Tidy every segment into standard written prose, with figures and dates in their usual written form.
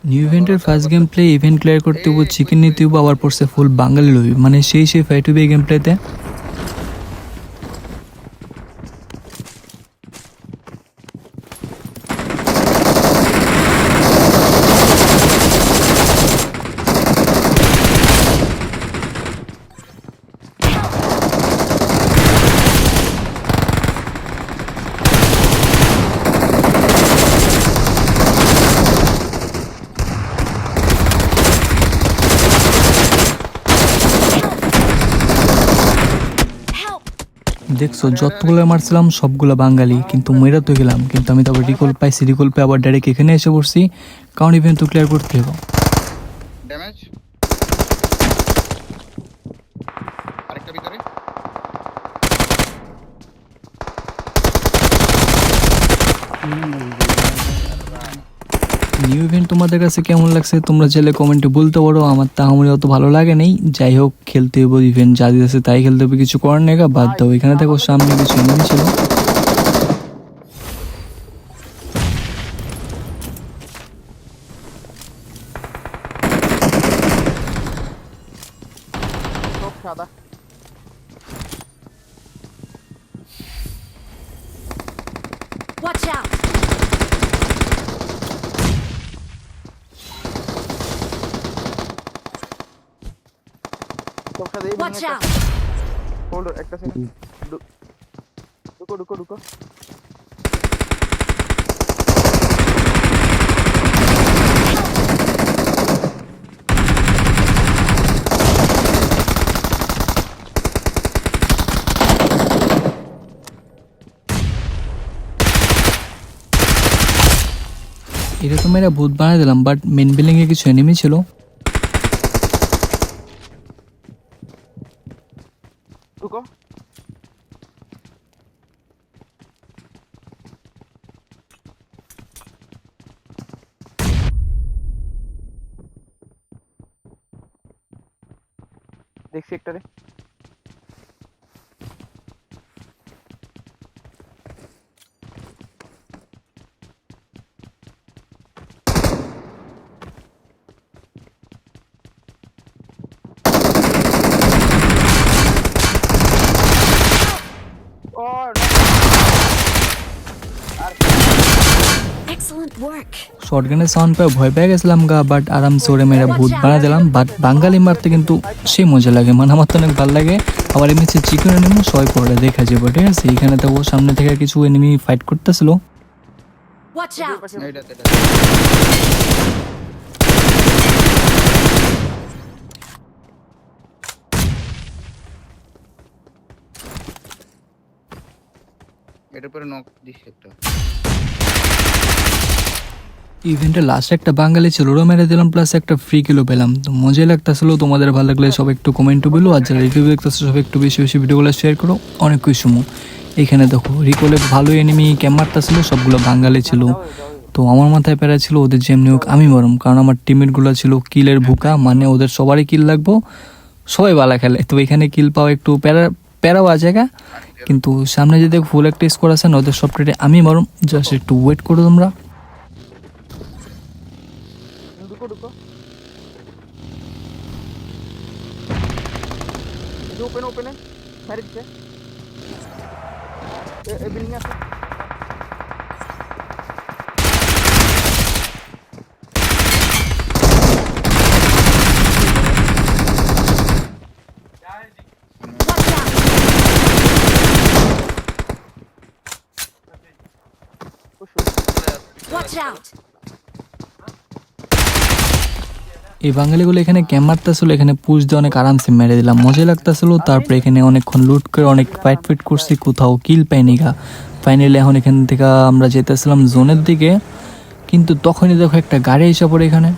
New ইভেন্টের first game play event clear করতে হবো, চিকেন নিতে হবো, আবার পড়ছে ফুল বাঙালি লবি, মানে সেই ফাইট হবে এই গেম প্লেতে। দেখছো যতগুলো মারছিলাম সবগুলো বাঙালি, কিন্তু মেরা তো গেলাম, কিন্তু আমি তারপর রিকল পাইছি, রিকল পেয়ে আবার ডাইরেক্ট এখানে এসে পড়ছি, কারণ ইভেন্ট তো ক্লিয়ার করতে হবে। ড্যামেজ আরেকটা ভিতরে। নিউ ইভেন্ট তোমাদের কাছে কেমন লাগছে তোমরা চাইলে কমেন্টে বলতে পারো। আমার তাহলে অত ভালো লাগে নেই, যাই হোক খেলতে হবে ইভেন্ট, যা দিতেছে তাই খেলতে হবে, কিছু করার নেই। বাদ দাও, এখানে দেখো সামনে কিছু এনিমি ছিল। চোখ সাদা। Watch out! চোখ সাদা। এই Watch out! হোল্ড একটা সেকেন্ড। ঢুকো ঢুকো ঢুকো। এটা তো মেয়েরা ভূত বানিয়ে দিলাম, বাট মেন বিল্ডিং এ কিছু এনিমি ছিল। ঢুকো। দেখছি একটারে। ও Excellent work. শর্টগানের সাউন্ড পেয়ে ভয় পেয়ে গেছিলাম গা, বাট আরামসে ওরে মেয়েরা ভূত বানিয়ে দিলাম। বাট বাঙালি মারতে কিন্তু সেই মজা লাগে, মানে আমার তো অনেক ভালো লাগে। আবার এমনি চিকেন এনিমি সবাই পড়ে দেখা যাবে, ঠিক আছে। এখানে তো ও সামনে থেকে কিছু এনিমি ফাইট করতেছিল। Watch out! এইটাতে এটার উপরে নক দিস একটা। ইভেন্টে লাস্ট একটা বাঙালি ছিল, ওরা মেরে দিলাম, প্লাস একটা ফ্রি কিলো পেলাম। তো মজাই লাগতেছিল। তোমাদের ভালো লাগলে সব একটু কমেন্ট বলো, আর যারা রিভিউ দেখতেছো সব একটু বেশি বেশি ভিডিওগুলো শেয়ার করো। অনেক কিছু এখানে দেখো রিকলে ভালো এনিমি ক্যাম মারতেছিল, সবগুলো বাঙালি ছিল। তো আমার মাথায় প্যারা ছিল ওদের যেমনি হোক আমি মরম, কারণ আমার টিমমেটগুলো ছিল কিলের ভুকা, মানে ওদের সবারই কিল লাগবো, সবাই ভালো খেলে। তো এখানে কিল পাওয়া একটু প্যারাও জায়গা, কিন্তু সামনে যদি ফুল একটা স্কোর আছে না, ওদের সবটাতে আমি মরম। জাস্ট একটু ওয়েট করো তোমরা। ঢুকো ঢুকো। ওপেন ওপেনে সাইড দিচ্ছে। এই বিল্ডিং আছে। Watch out! এই বাঙালিগুলো এখানে ক্যাম মারতেছিল, এখানে পুশ দিয়ে অনেক আরামসে মেরে দিলাম, মজা লাগতেছিল। তারপরে এখানে অনেকক্ষণ লুট করে অনেক ফাইট করছি, কোথাও কিল পাইনি গা। ফাইনালি এখন এখান থেকে আমরা যেতেছিলাম জোনের দিকে, কিন্তু তখনই দেখো একটা গাড়ি এসে পড়ে এখানে।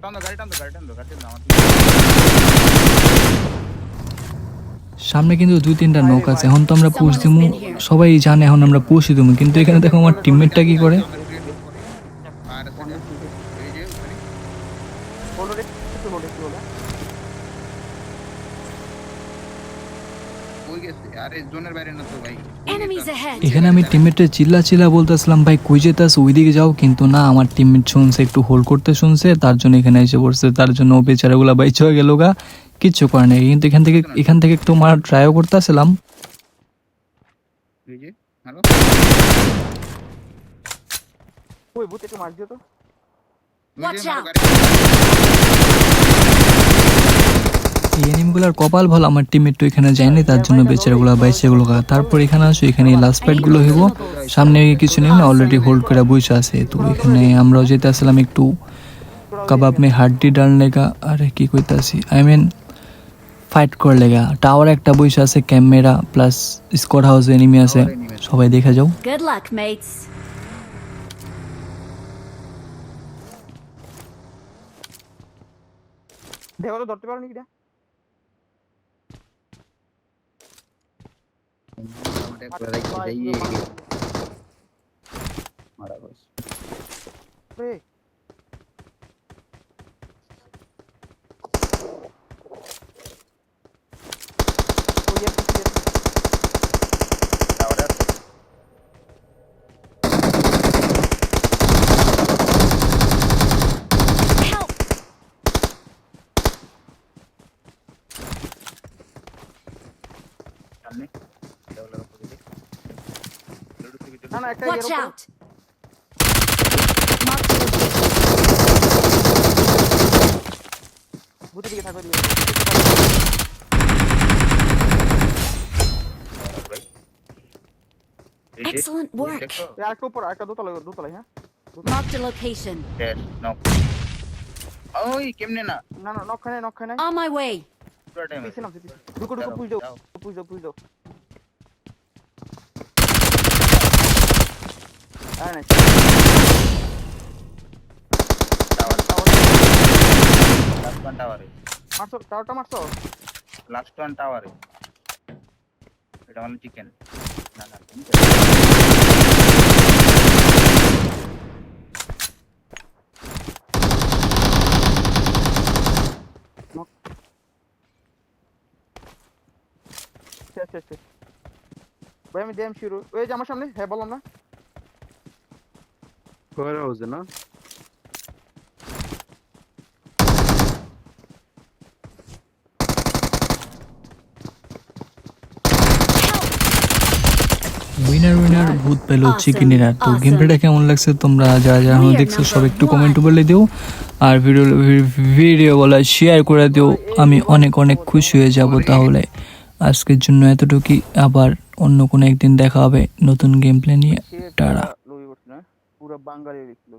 টান দাও, গাড়ি টান দাও, গাড়ি টান দাও, গাড়ি টান দাও আমার। সামনে কিন্তু 2-3টা নক আছে, এখন তো আমরা পুশ দিমু, সবাই জানে এখন আমরা পুশই দিমু, কিন্তু এখানে দেখো আমার টিমমেটটা কি করে। আর এই যে ওখানে বলো রে একটু বলো কই গেছে? আরে জোনের বাইরে না তো ভাই। Enemies ahead! এখানে আমি টিমমেটের চিল্লা বলতেছিলাম ভাই কই যেতাস ওইদিকে যাও, কিন্তু না আমার টিমমেট শুনছে, একটু হোল্ড করতে শুনছে, তার জন্য এখানে এসে পড়ছে, তার জন্য ও বেচারাগুলা বাইচ হয়ে গেল গা, কিচ্ছু করে নাই। কিন্তু এখান থেকে একটু মারা ট্রাইও করতেছিলাম। এই যে হ্যালো ওই ভূত একটু মার দিও তো। Watch out! এই এনিমগুলার কপাল ভালো, আমার টিমমেট তো এখানে যায়নি, তার জন্য বেচারাগুলা বাইচে গুলো গা। তারপর এখানে আসো, এখানে লাস্ট ফাইট গুলো হইব, সামনে কিছু নেই না, অলরেডি হোল্ড করে বসে আছে। তো এখানে আমরাও যেতে আসলাম একটু কাবাব মে হাড্ডি ডালনে কা, আরে কি কইতাছি, আই মিন ফাইট করলে গা। টাওয়ার একটা বসে আছে, camera plus squad house enemy আছে, সবাই দেখা যাও। Good luck, mates. দেখো তো ধরতে পারো নাকি এটা? রে ওই একটা Help! না না একটা Watch এর out! Mark the location. ভূতের দিকে থাকো দিয়ে Excellent work. আরেকটা উপর আরেকটা দোতলায় হ্যাঁ Mark the location. ওই কেমনে না না না নখানে On my way. পুরো টাইম পিছে নামছে পিছে ঢুকো পুশ দাও আরে না লাস্ট ওয়ান টাওয়ারে মারছো টাওয়ারটা মারছো লাস্ট ওয়ান টাওয়ারে এটা মানে চিকেন না না শেষ ভাই আমি দেম শুরু ওই যে আমার সামনে হ্যাঁ বললাম না ফোর হাউস না উইনার ভূত পেল চিকেনেরা। তো গেম প্লেটা কেমন লাগছে তোমরা যারা এখনো দেখছো সব একটু কমেন্ট বলে দিও, আর ভিডিও বলা শেয়ার করে দিও, আমি অনেক খুশি হয়ে যাব। তাহলে আজকের জন্য এতটুকুই, আবার অন্য কোনো একদিন দেখা হবে নতুন গেম প্লে নিয়ে। টাটা। পুরো বাঙালি লিখলো